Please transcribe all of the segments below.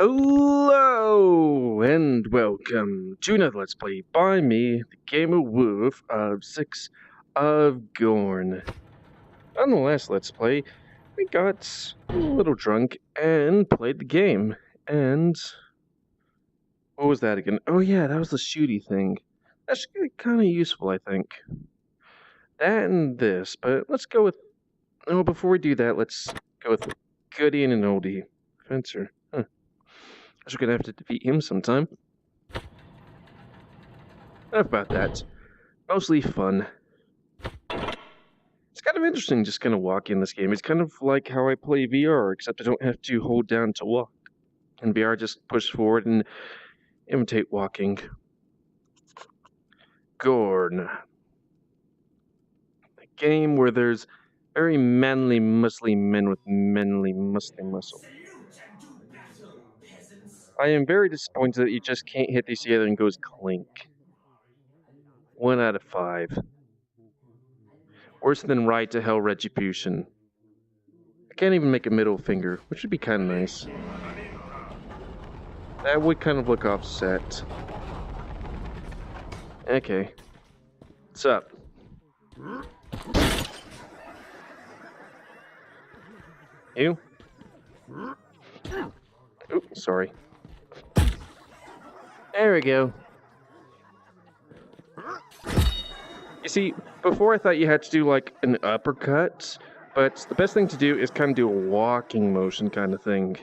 Hello and welcome to another Let's Play by me, the GamerWolfSix of GORN. On the last Let's Play, we got a little drunk and played the game. And what was that again? Oh yeah, that was the shooty thing. That's kind of useful, I think. That and this, but let's go with. Oh, before we do that, let's go with goodie and an oldie. Fencer. Huh. Guess we're gonna have to defeat him sometime. Enough about that. Mostly fun. It's kind of interesting just kind of walk in this game. It's kind of like how I play VR, except I don't have to hold down to walk. In VR, just push forward and imitate walking. GORN. A game where there's very manly, muscly men with manly, muscly muscle. I am very disappointed that you just can't hit these together and goes clink. 1 out of 5. Worse than Ride to Hell Retribution. I can't even make a middle finger, which would be kind of nice. That would kind of look offset. Okay. What's up? You? Oops, sorry. There we go. You see, before I thought you had to do like an uppercut, but the best thing to do is kind of do a walking motion kind of thing.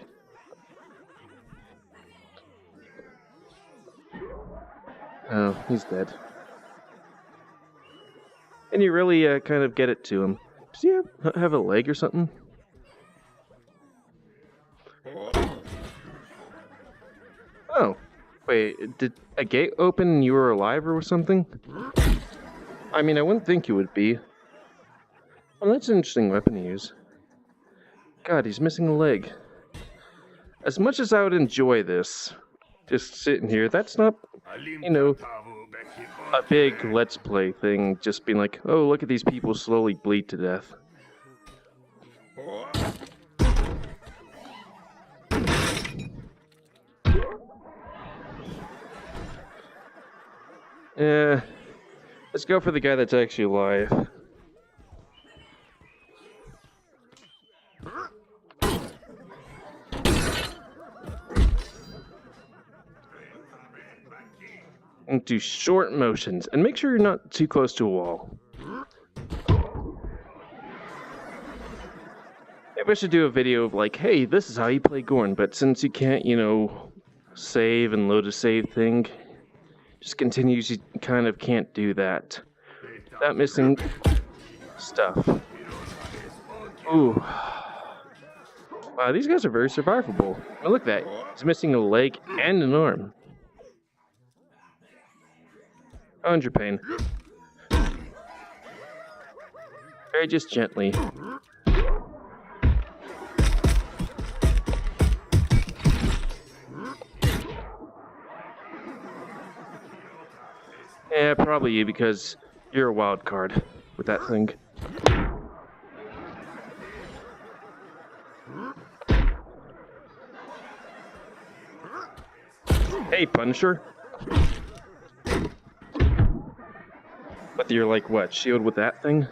Oh, he's dead. And you really kind of get it to him. Does he have a leg or something? Oh, wait, did a gate open and you were alive or something? I mean, I wouldn't think you would be. Well, that's an interesting weapon to use. God, he's missing a leg. As much as I would enjoy this, just sitting here, that's not, you know, a big Let's Play thing, just being like, oh, look at these people slowly bleed to death. Yeah, let's go for the guy that's actually alive. And do short motions, and make sure you're not too close to a wall. Maybe I should do a video of like, hey, this is how you play GORN, but since you can't, you know, save and load a save thing, just continues, you kind of can't do that. That missing stuff. Ooh. Wow, these guys are very survivable. Oh, look at that. He's missing a leg and an arm. Under pain. Very just gently. Yeah, probably you, because you're a wild card with that thing. Hey, Punisher. But you're like, what, shield with that thing?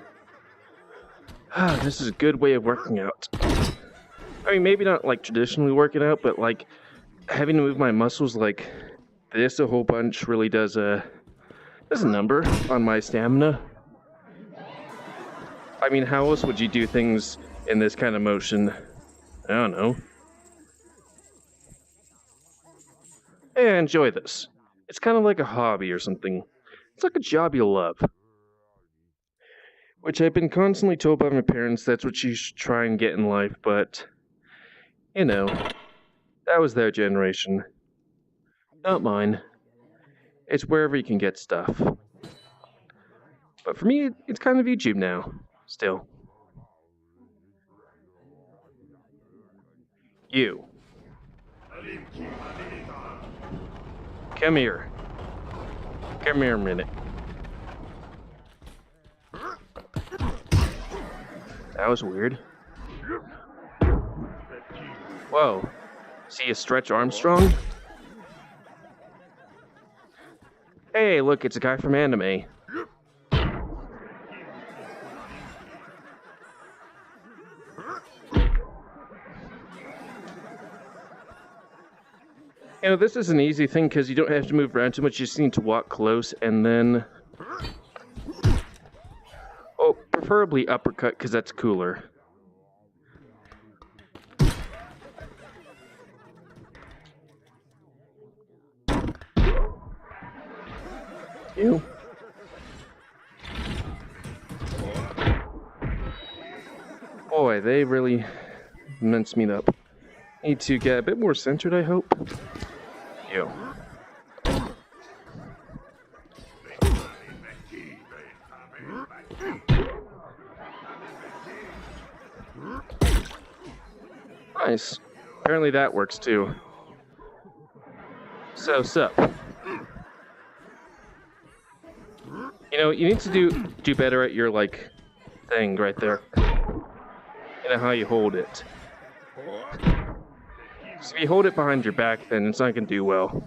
Ah, this is a good way of working out. I mean, maybe not like traditionally working out, but like having to move my muscles like this a whole bunch really does a number on my stamina. I mean, how else would you do things in this kind of motion? I don't know. Hey, enjoy this. It's kind of like a hobby or something. It's like a job you love. Which I've been constantly told by my parents that's what you should try and get in life, but, you know, that was their generation. Not mine. It's wherever you can get stuff. But for me, it's kind of YouTube now, still. You. Come here. Come here a minute. That was weird. Whoa. See a Stretch Armstrong? Hey, look, it's a guy from anime. You know, this is an easy thing because you don't have to move around too much. You just need to walk close and then... Oh, preferably uppercut because that's cooler. Ew. Boy, they really minced me up. Need to get a bit more centered, I hope. Ew. Nice. Apparently that works too. So, sup? You know, you need to do better at your, like, thing right there. You know how you hold it. So if you hold it behind your back, then it's not going to do well.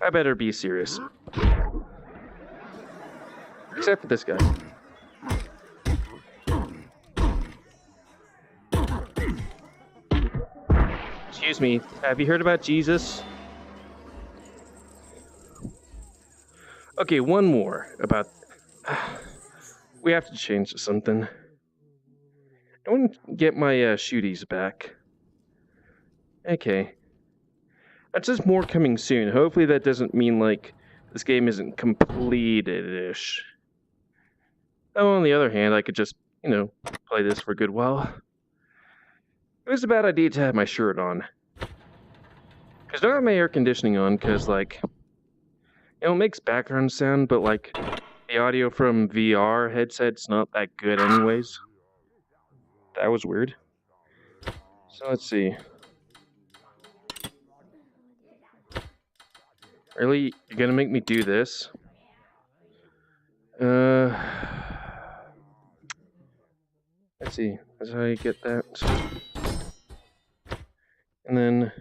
I better be serious. Except for this guy. Excuse me, have you heard about Jesus? Okay, one more about... We have to change something. I want to get my shooties back. Okay. That's just more coming soon. Hopefully that doesn't mean, like, this game isn't completed-ish. Oh, on the other hand, I could just, you know, play this for a good while. It was a bad idea to have my shirt on. Because I don't have my air conditioning on, because, like, you know, it makes background sound, but, like, the audio from VR headset's not that good anyways. That was weird. So let's see. Really? You're gonna make me do this? Let's see. That's how you get that. And then...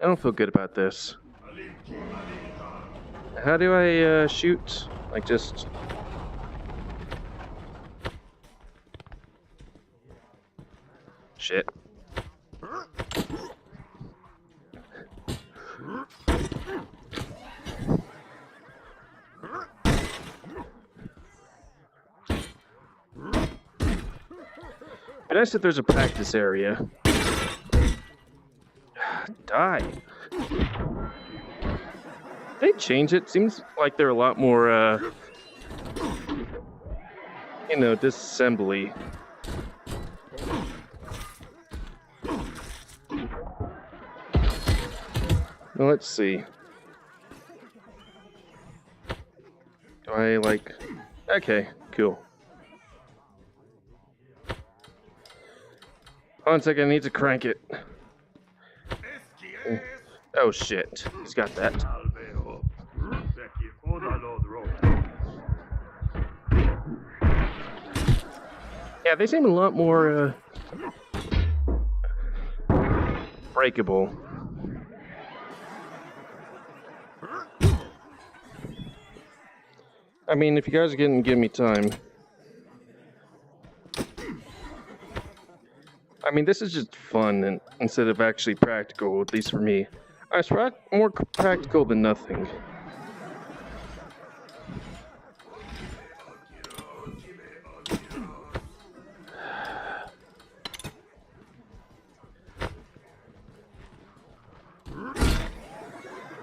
I don't feel good about this. How do I shoot? Like just... Shit. But nice if there's a practice area. Die. They change it. Seems like they're a lot more, you know, disassembly. Well, let's see. Do I, like... Okay, cool. Hold on a second, I need to crank it. Oh shit, he's got that. Yeah, they seem a lot more, breakable. I mean, if you guys are gonna give me time. I mean, this is just fun and instead of actually practical, at least for me. It's more practical than nothing.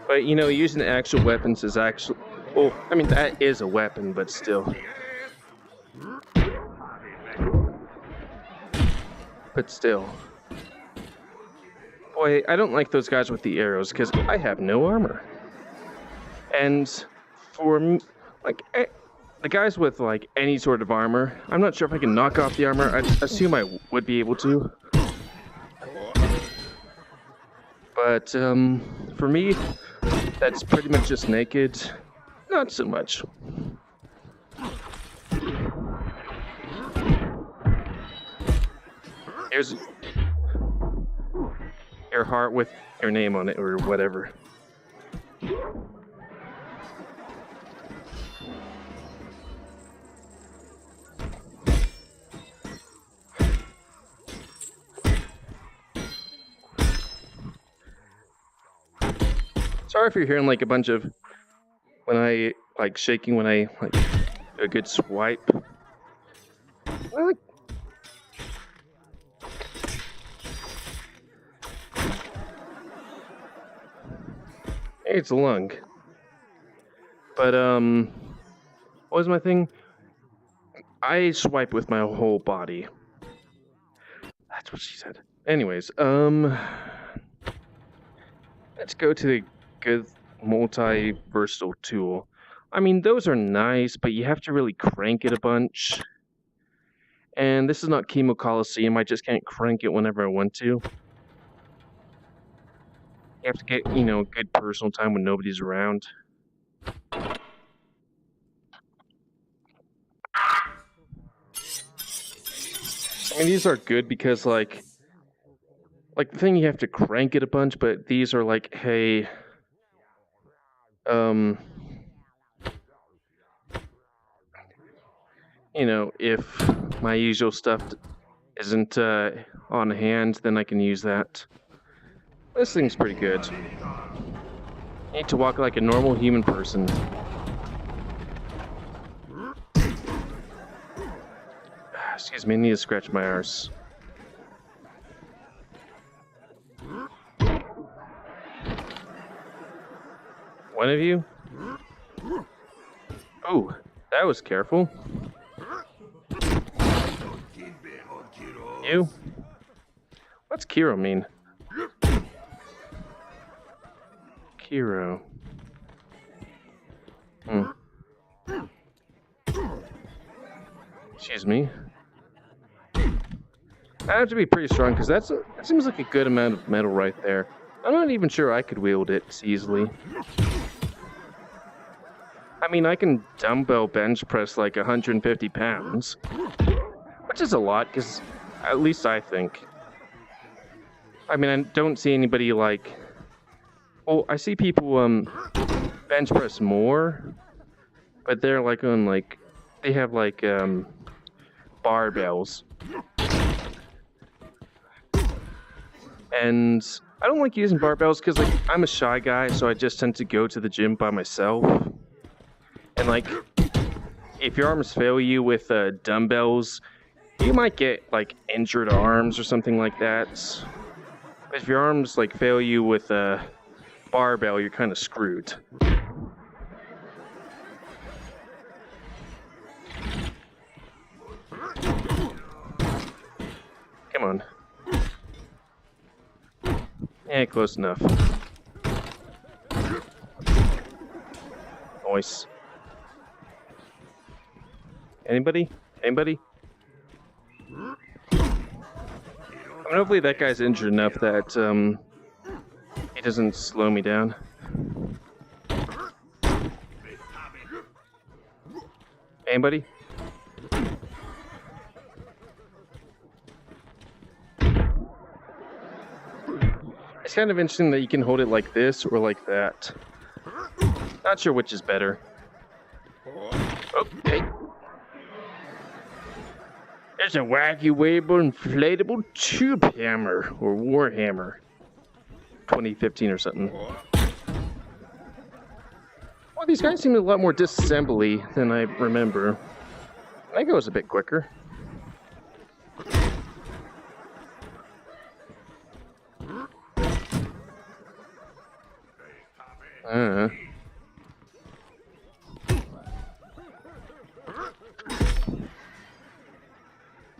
But, you know, using actual weapons is actually... Well, I mean, that is a weapon, but still. But still. Boy, I don't like those guys with the arrows, because I have no armor. And for, like, the guys with, like, any sort of armor, I'm not sure if I can knock off the armor. I assume I would be able to. But, for me, that's pretty much just naked. not so much. Here's your heart with your name on it, or whatever. Sorry if you're hearing like a bunch of when I like shaking when I like do a good swipe. It's a lung. But what was my thing? I swipe with my whole body. That's what she said. Anyways, let's go to the good multi-versatile tool. I mean, those are nice, but you have to really crank it a bunch. And this is not Chemo Coliseum. I just can't crank it whenever I want to. You have to get, you know, good personal time when nobody's around. I mean, these are good because, like the thing, you have to crank it a bunch, but these are like, hey, you know, if my usual stuff isn't on hand, then I can use that. This thing's pretty good. You need to walk like a normal human person. Excuse me, I need to scratch my arse. One of you? Oh, that was careful. You? What's Kiro mean? Kiro. Excuse me. I have to be pretty strong because that seems like a good amount of metal right there. I'm not even sure I could wield it easily. I mean, I can dumbbell bench press like 150 pounds, which is a lot, because at least I think. I mean, I don't see anybody like... Well, I see people bench press more, but they're like on like... They have like barbells. And I don't like using barbells because like I'm a shy guy, so I just tend to go to the gym by myself. And like, if your arms fail you with dumbbells, you might get like injured arms or something like that. But if your arms like fail you with a barbell, you're kind of screwed. Come on. Yeah, close enough. Nice. Anybody? Anybody? I mean, hopefully that guy's injured enough that he doesn't slow me down. Anybody? It's kind of interesting that you can hold it like this or like that. Not sure which is better. Okay. There's a wacky wavable inflatable tube hammer or warhammer. 2015 or something. Well, these guys seem a lot more disassembly than I remember. That goes a bit quicker.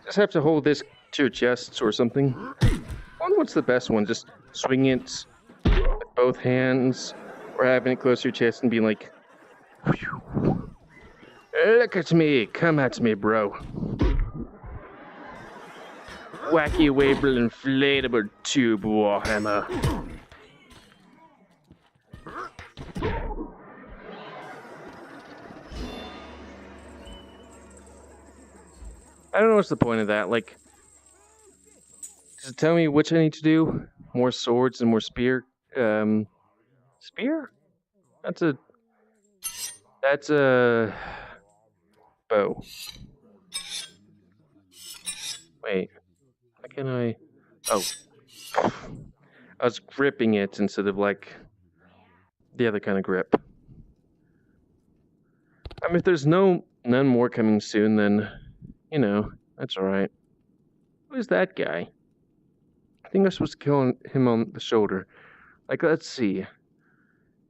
Just have to hold this to your chest or something. I wonder what's the best one. Just swing it with both hands, or having it close to your chest and being like, whew. Look at me, come at me, bro. Wacky wavable inflatable tube warhammer. I don't know what's the point of that. Like, does it tell me which I need to do? More swords and more spear? Spear? That's a bow. Wait, how can I? Oh, I was gripping it instead of like the other kind of grip. I mean, if there's none more coming soon, then you know that's all right. Who's that guy? I think I'm supposed to kill him on the shoulder. Like, let's see.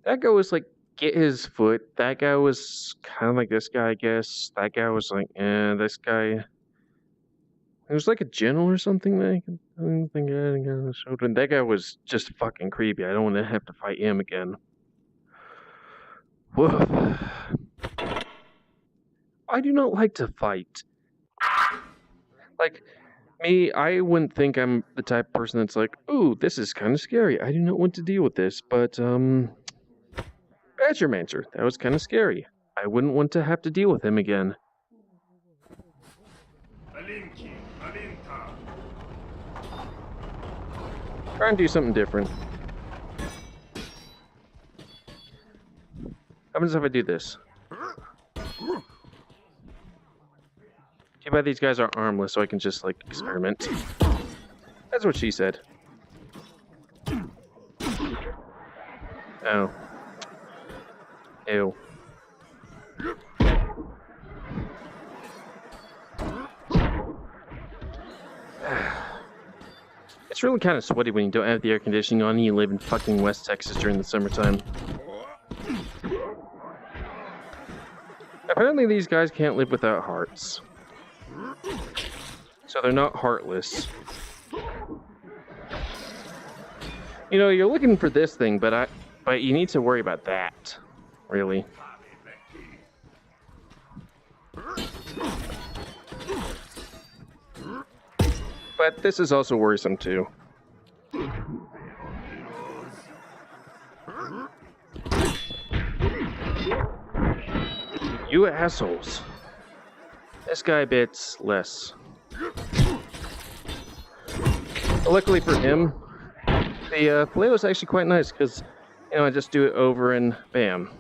That guy was like, get his foot. That guy was kind of like this guy, I guess. That guy was like, this guy. It was like a general or something that I don't think I had on the shoulder. And that guy was just fucking creepy. I don't want to have to fight him again. Woof. I do not like to fight. Like, me, I wouldn't think I'm the type of person that's like, ooh, this is kind of scary. I do not want to deal with this, but, Badgermancer, that was kind of scary. I wouldn't want to have to deal with him again. Try and do something different. How happens if I do this? Too bad these guys are armless, so I can just, like, experiment. That's what she said. Oh. Ew. It's really kind of sweaty when you don't have the air conditioning on and you live in fucking West Texas during the summertime. Apparently these guys can't live without hearts. So they're not heartless. You know, you're looking for this thing, but you need to worry about that. Really. But this is also worrisome too. You assholes. This guy bits less. But luckily for him, the play was actually quite nice because, you know, I just do it over and bam.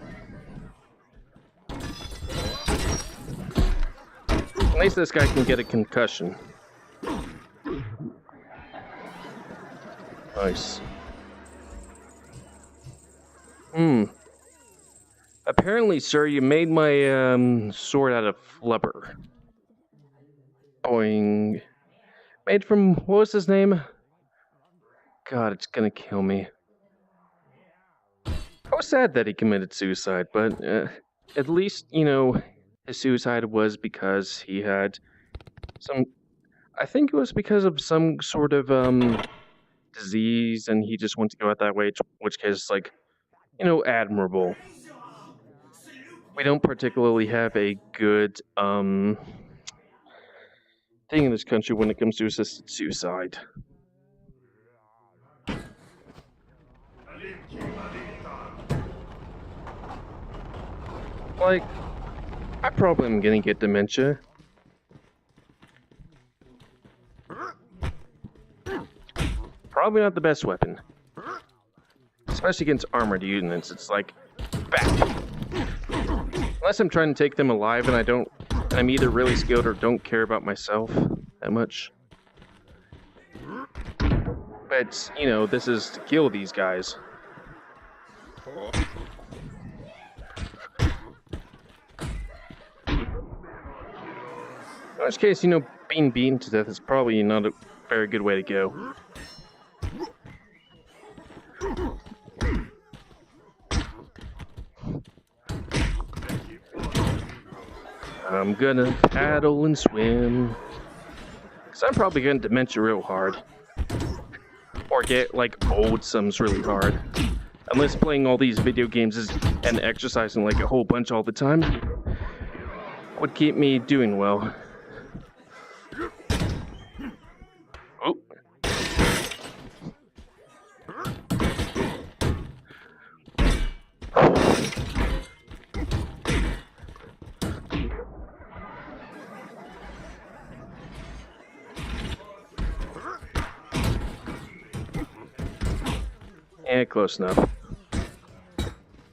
At least this guy can get a concussion. Nice. Apparently, sir, you made my sword out of flubber. Boing. Made from, what was his name? God, it's gonna kill me. I was sad that he committed suicide, but at least, you know, his suicide was because he had some, I think it was because of some sort of disease, and he just wanted to go out that way, which is, like, you know, admirable. We don't particularly have a good thing in this country when it comes to assisted suicide. Like, I probably am gonna get dementia. Probably not the best weapon. Especially against armored units, it's like, back. Unless I'm trying to take them alive and I'm either really skilled or don't care about myself that much. But, you know, this is to kill these guys. In which case, you know, being beaten to death is probably not a very good way to go. I'm gonna paddle and swim. Because I'm probably gonna dementia real hard. Or get, like, old sums really hard. Unless playing all these video games and exercising, like, a whole bunch all the time would keep me doing well. Oh. Yeah, close enough.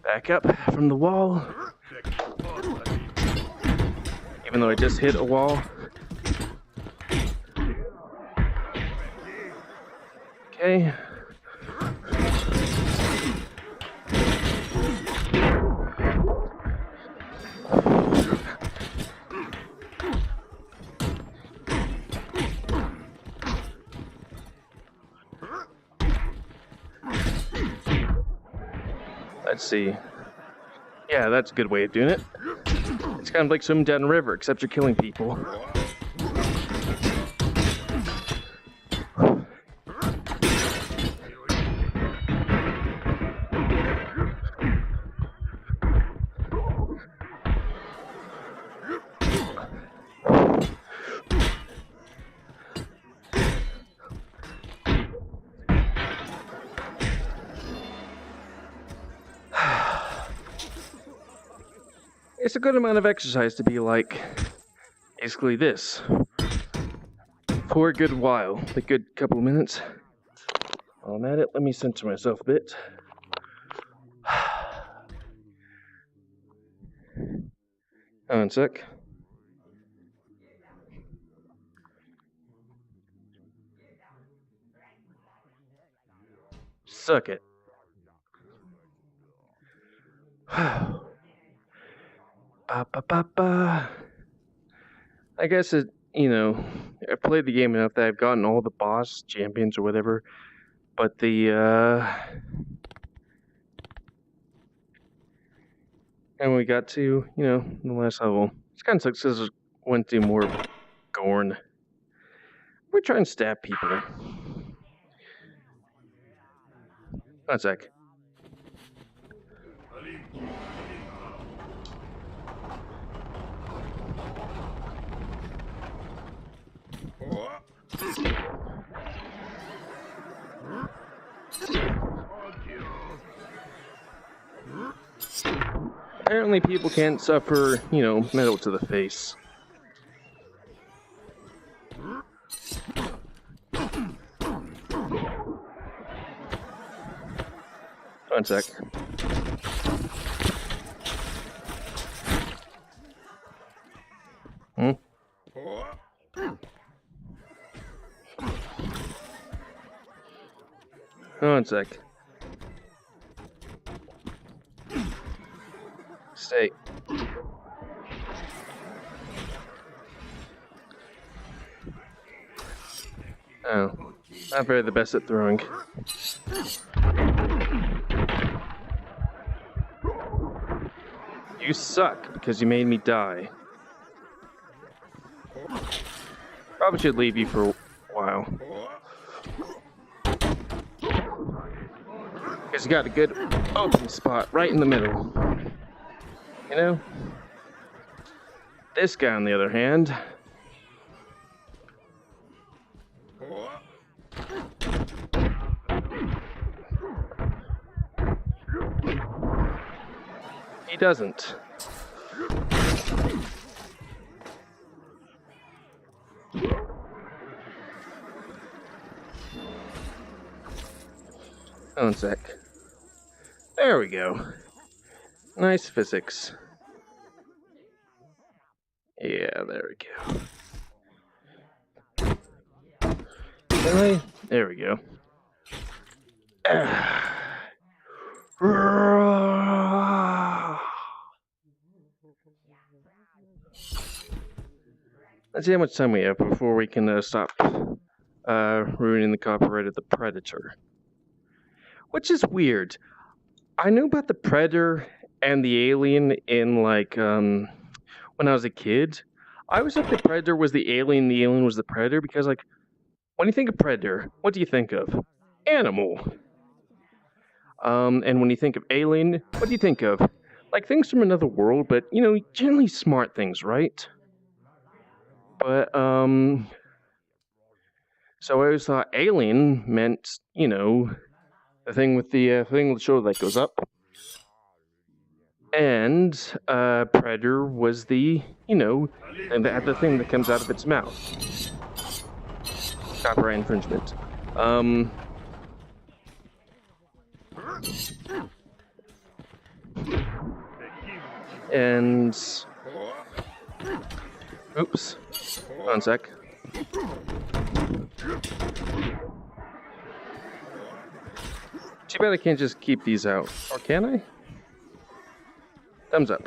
Back up from the wall. Even though I just hit a wall. Okay. Let's see. Yeah, that's a good way of doing it. It's kind of like swimming down a river, except you're killing people. It's a good amount of exercise to be like, basically this, for a good while, a good couple of minutes. While I'm at it, let me center myself a bit. Hold on a sec. Suck it. Ba. I guess it, I've played the game enough that I've gotten all the boss champions or whatever, but and we got to, the last level. It's kind of sucks because I went to more GORN. We're trying to stab people. One sec. Apparently people can't suffer, metal to the face. One sec. One sec. Stay. Oh, not very the best at throwing. You suck because you made me die. Probably should leave you for a while. Because you got a good open spot right in the middle. This guy, on the other hand, he doesn't. One sec. There we go. Nice physics. Yeah, there we go. Really? There we go. Let's see how much time we have before we can stop ruining the copyright of the Predator. Which is weird. I knew about the Predator and the Alien in, when I was a kid. I always thought the Predator was the Alien was the Predator, because, when you think of Predator, what do you think of? Animal. And when you think of Alien, what do you think of? Things from another world, but, generally smart things, right? But, so I always thought Alien meant, the thing with the shoulder that goes up. And Predator was the, the thing that comes out of its mouth. Copyright infringement. And... oops. One sec. Too bad I can't just keep these out. Or can I? Thumbs up.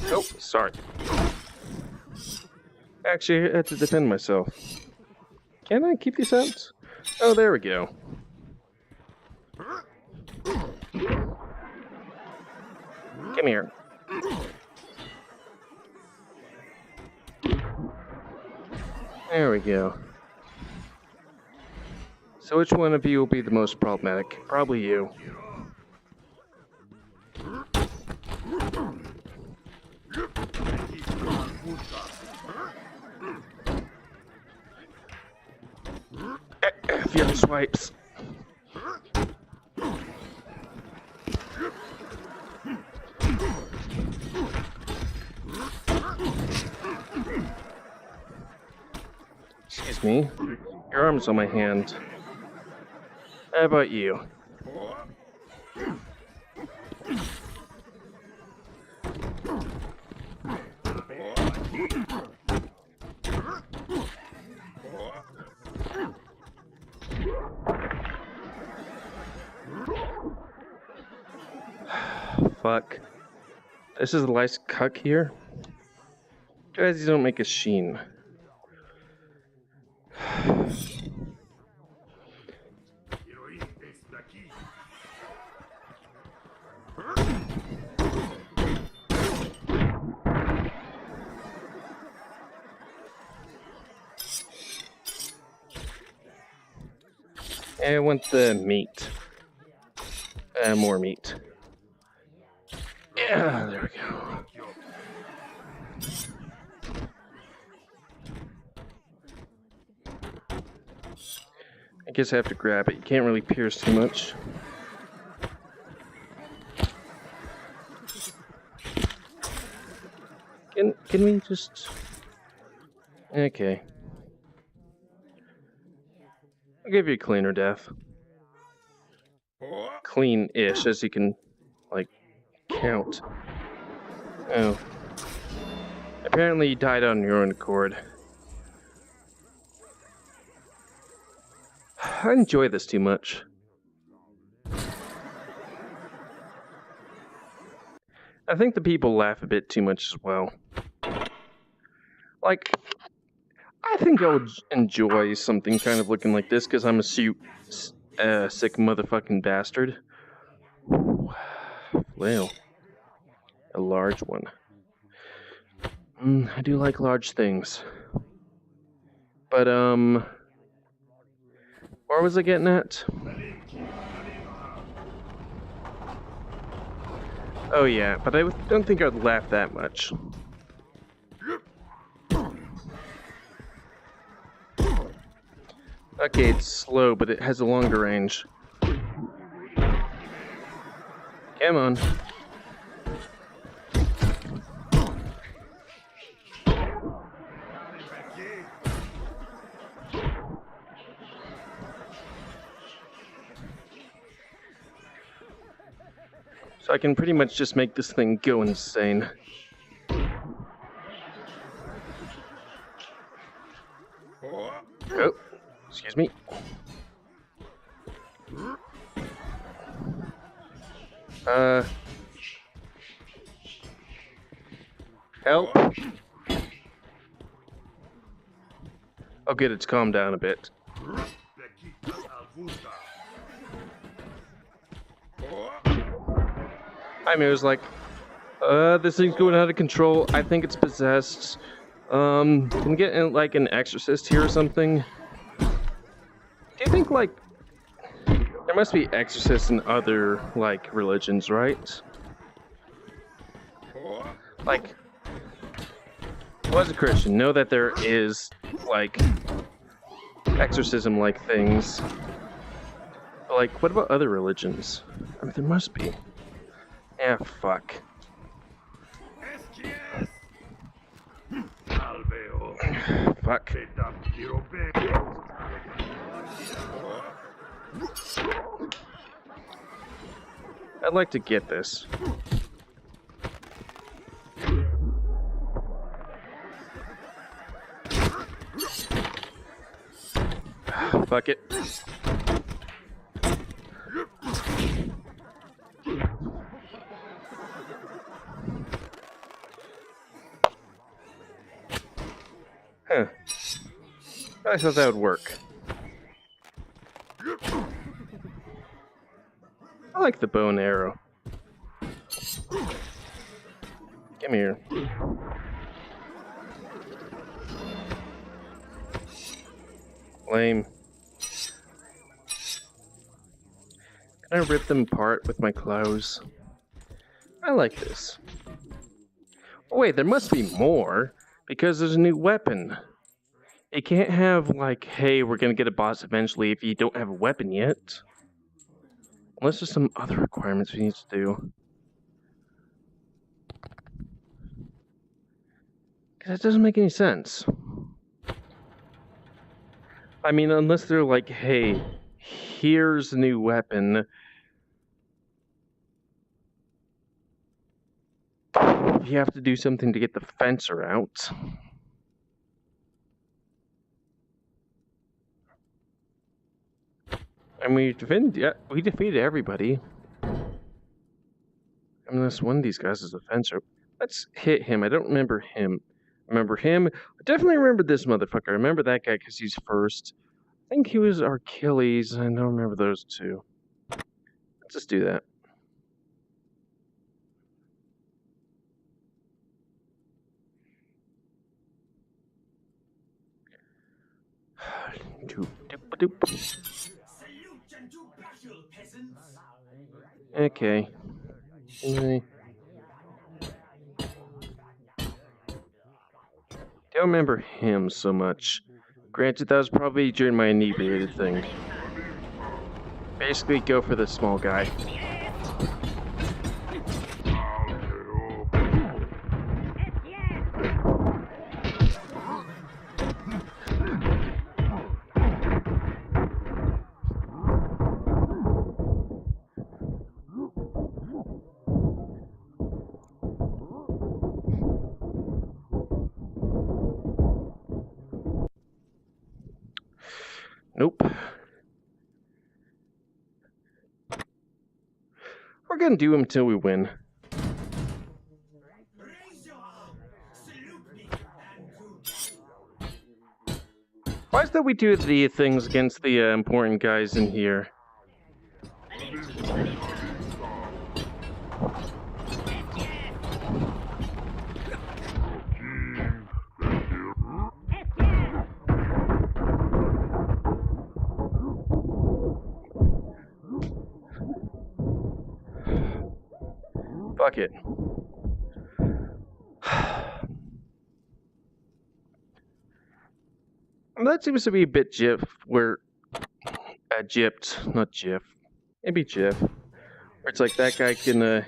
Oh, sorry. Actually, I had to defend myself. Can I keep these out? Oh, there we go. Come here. There we go. So which one of you will be the most problematic? Probably you. Fear swipes. Excuse me. Your arm's on my hand. How about you? Fuck. This is the last cuck here? Guys, you don't make a sheen. I want the meat. More meat. Yeah, there we go. I guess I have to grab it. You can't really pierce too much. Can we just... okay. I'll give you a cleaner death. Clean-ish, as you can, like, count. Oh. Apparently you died on your own accord. I enjoy this too much. I think the people laugh a bit too much as well. Like, I think I would enjoy something kind of looking like this because I'm a sick motherfucking bastard. Well, a large one. I do like large things. But, where was I getting at? Oh yeah, but I don't think I'd laugh that much. Okay, it's slow, but it has a longer range. Come on. So I can pretty much just make this thing go insane. Oh, excuse me. Help. Oh good, it's calmed down a bit. I mean, it was like, this thing's going out of control. I think it's possessed. Can we get like an exorcist here or something? Do you think like there must be exorcists in other like religions, right? Like, well, as a Christian, know that there is like exorcism-like things. But, like, what about other religions? I mean, there must be. Yeah, fuck. fuck. I'd like to get this. Fuck it. Huh. I thought that would work. I like the bow and arrow. Come here. Lame. Can I rip them apart with my claws? I like this. Oh, wait, there must be more, because there's a new weapon. You can't have, like, hey, we're gonna get a boss eventually if you don't have a weapon yet. Unless there's some other requirements we need to do. Because that doesn't make any sense. I mean, unless they're like, hey, here's a new weapon. You have to do something to get the fencer out. And we defeated everybody. Unless one of these guys is a fencer. Let's hit him. I don't remember him. Remember him? I definitely remember this motherfucker. I remember that guy because he's first. I think he was our Achilles. I don't remember those two. Let's just do that. Okay. Don't remember him so much. Granted, that was probably during my inebriated thing. Basically, go for the small guy. Nope. We're gonna do him until we win. Why is that we do the things against the important guys in here? Fuck it. That seems to be a bit GIF, where... gypped, not GIF. Maybe GIF. Where it's like that guy can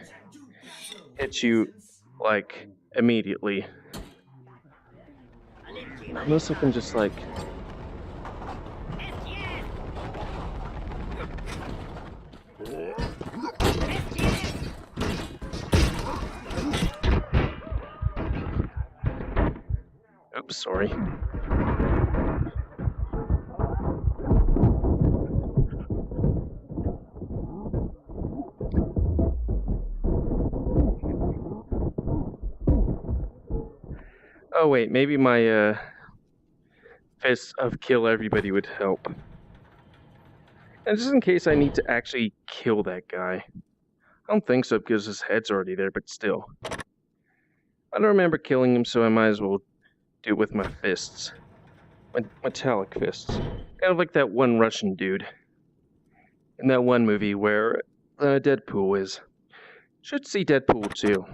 hit you, like, immediately. Unless I can just, like... Oops, sorry. Oh wait, maybe my fist of kill everybody would help. And just in case I need to actually kill that guy. I don't think so because his head's already there, but still. I don't remember killing him, so I might as well do it with my fists. My metallic fists. Kind of like that one Russian dude. In that one movie where Deadpool is. Should see Deadpool too.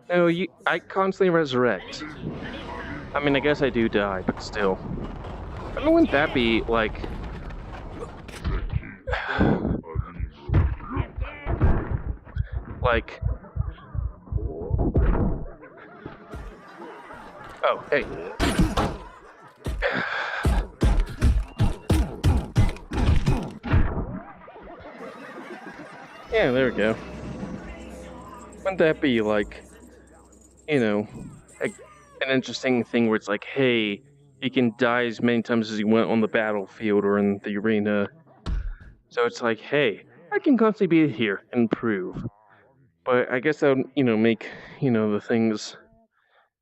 No, I constantly resurrect. I mean, I guess I do die, but still. I don't wouldn't that be, like... Like, oh, hey. Yeah, there we go. Wouldn't that be like, you know, an interesting thing where it's like, hey, you can die as many times as you want on the battlefield or in the arena. So it's like, hey, I can constantly be here and improve. But I guess that would, make, the things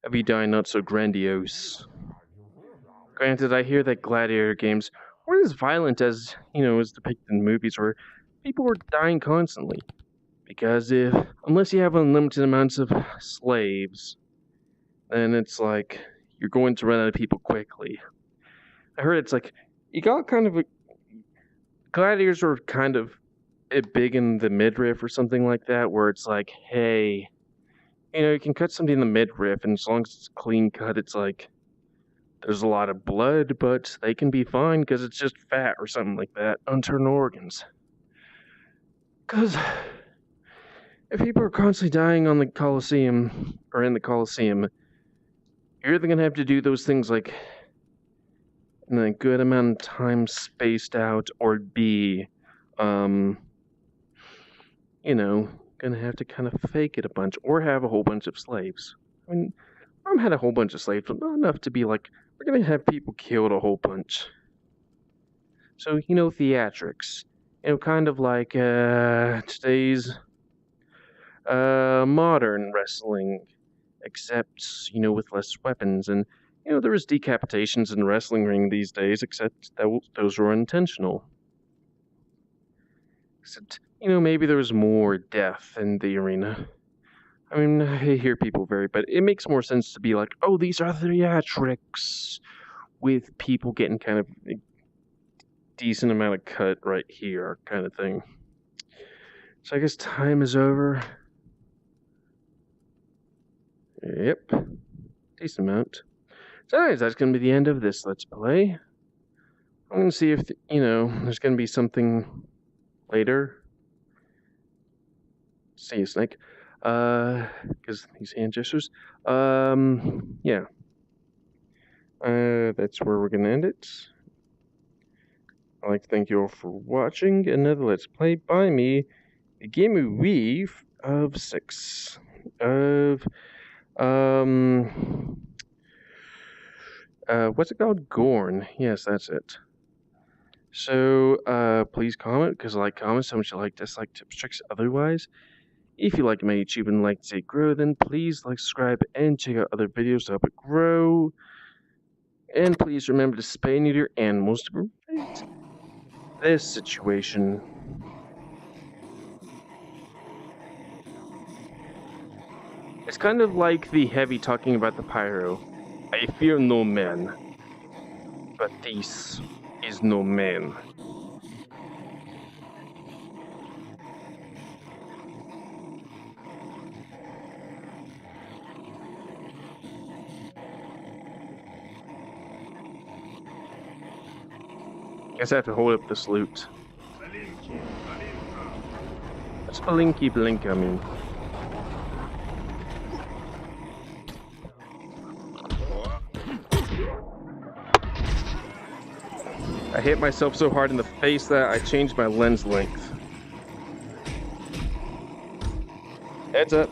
of you dying not so grandiose. Granted, I hear that gladiator games weren't as violent as, as depicted in movies where people were dying constantly. Because unless you have unlimited amounts of slaves, then it's like, you're going to run out of people quickly. I heard it's like, you got kind of gladiators are kind of big in the midriff or something like that, where it's like, hey, you can cut something in the midriff, and as long as it's clean cut, it's like, there's a lot of blood, but they can be fine because it's just fat or something like that, unturned organs. Because if people are constantly dying on the Colosseum, or in the Colosseum, you're either going to have to do those things like in a good amount of time spaced out, or B, gonna have to kind of fake it a bunch, or have a whole bunch of slaves. I mean, Rome had a whole bunch of slaves, but not enough to be like, we're gonna have people killed a whole bunch. So, theatrics. Kind of like today's modern wrestling, except, with less weapons. And, there is decapitations in the wrestling ring these days, except that those were unintentional. Except, maybe there was more death in the arena. I mean, I hear people vary, but it makes more sense to be like, oh, these are theatrics, with people getting kind of a decent amount of cut right here, kind of thing. So I guess time is over. Yep. Decent amount. So anyways, that's going to be the end of this Let's Play. I'm going to see if, there's going to be something later. See you, Snake. Because these hand gestures. Yeah. That's where we're going to end it. I'd like to thank you all for watching another Let's Play by me, the GamerWolfSix of, what's it called? GORN. Yes, that's it. So, please comment, because I like comments, how much you like, dislike, tips, tricks, otherwise. If you like my YouTube and like to see it grow, then please like, subscribe, and check out other videos to help it grow. And please remember to spay and neuter your animals to prevent this situation. It's kind of like the heavy talking about the pyro. I fear no man, but this is no man. Guess I have to hold up the salute. That's blinky blink, I mean. I hit myself so hard in the face that I changed my lens length. Heads up.